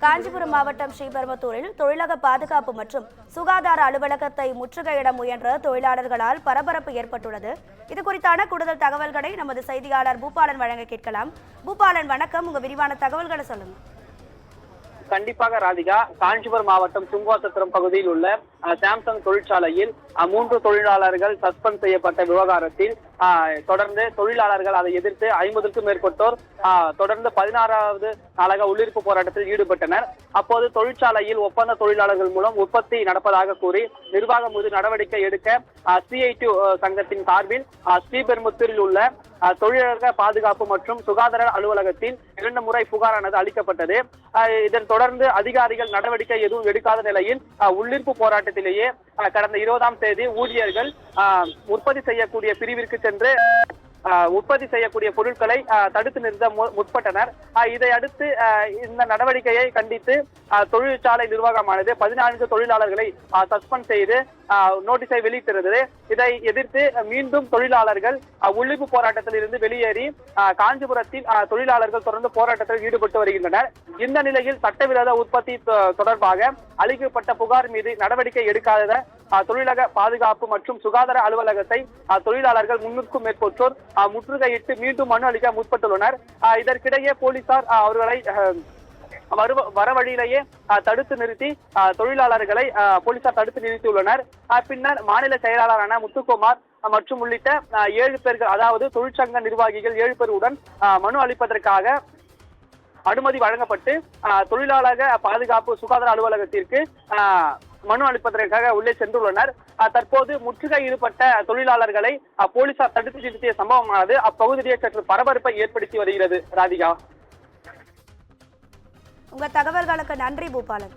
காஞ்சிபுரம் மாவட்டம் ஸ்ரீபெரும்புதூரில் தொழிலக பாதுகாப்பு மற்றும் சுகாதார அலுவலகத்தை முற்றுகையிட முயன்ற தொழிலாளர்களால் பரபரப்பு ஏற்பட்டுள்ளது. இது குறித்தான கூடுதல் தகவல்களை நமது செய்தியாளர் பூபாலன் வழங்க கேட்கலாம். பூபாலன், வணக்கம். உங்க விரிவான தகவல்களை சொல்லுங்க. கண்டிப்பாக ராதிகா, காஞ்சிபுரம் மாவட்டம் சுங்குவாசத்திரம் பகுதியில் உள்ள சாம்சங் தொழிற்சாலையில் 3 தொழிலாளர்கள் சஸ்பெண்ட் செய்யப்பட்ட விவகாரத்தில் தொடர்ந்து தொழிலாளர்கள் அதை எதிர்த்து 50க்கும் மேற்பட்டோர் தொடர்ந்து 16வது நாளாக உள்ளிருப்பு போராட்டத்தில் ஈடுபட்டனர். அப்போது தொழிற்சாலையில் ஒப்பந்த தொழிலாளர்கள் மூலம் உற்பத்தி நடப்பதாக கூறி நிர்வாகம் மீது நடவடிக்கை எடுக்க CIT சங்கத்தின் சார்பில் ஸ்ரீபெரும்புத்தூரில் உள்ள தொழிலாளர் பாதுகாப்பு மற்றும் சுகாதார அலுவலகத்தில் 2 முறை புகாரானது அளிக்கப்பட்டது. இதன் தொடர்ந்து அதிகாரிகள் நடவடிக்கை எதுவும் எடுக்காத நிலையில் உள்ளிருப்பு போராட்டத்திலேயே கடந்த 20ஆம் தேதி ஊழியர்கள் உற்பத்தி செய்யக்கூடிய பிரிவிற்கு சென்று உற்பத்தி செய்யக்கூடிய பொருட்களை தடுத்து நிறுத்த முற்பட்டனர். இதை அடுத்து இந்த நடவடிக்கையை கண்டித்து தொழிற்சாலை நிர்வாகமானது 14 தொழிலாளர்களை சஸ்பெண்ட் செய்து நோட்டீஸை வெளியிட்டிருந்தது. இதை எதிர்த்து மீண்டும் தொழிலாளர்கள் உள்ளிருப்பு போராட்டத்தில் இருந்து வெளியேறி காஞ்சிபுரத்தில் தொழிலாளர்கள் தொடர்ந்து போராட்டத்தில் ஈடுபட்டு வருகின்றனர். இந்த நிலையில் சட்டவிரோத உற்பத்தி தொடர்பாக அளிக்கப்பட்ட புகார் மீது நடவடிக்கை எடுக்காத தொழிலக பாதுகாப்பு மற்றும் சுகாதார அலுவலகத்தை தொழிலாளர்கள் 300க்கும் மேற்பட்டோர் முற்றுகையிட்டு மீண்டும் மனு அளிக்க முற்பட்டுள்ளனர். இதற்கிடையே போலீசார் அவர்களை வர வழியிலேயே தடுத்து நிறுத்தி தொழிலாளர்களை போலீசார் தடுத்து நிறுத்தியுள்ளனர். பின்னர் மாநில செயலாளரான முத்துக்குமார் மற்றும் உள்ளிட்ட 7 பேர்கள், அதாவது தொழிற்சங்க நிர்வாகிகள் 7 பேருடன் மனு அளிப்பதற்காக அனுமதி வழங்கப்பட்டு தொழிலாளர் பாதுகாப்பு சுகாதார அலுவலகத்திற்கு மனு அளிப்பதற்காக உள்ளே சென்றுள்ளனர். தற்போது முற்றுகை ஈடுபட்ட தொழிலாளர்களை போலீசார் தடுத்து நிறுத்திய சம்பவமானது அப்பகுதியை சற்று பரபரப்பை ஏற்படுத்தி வருகிறது. ராதிகா, உங்க தகவல்களுக்கு நன்றி பூபாலன்.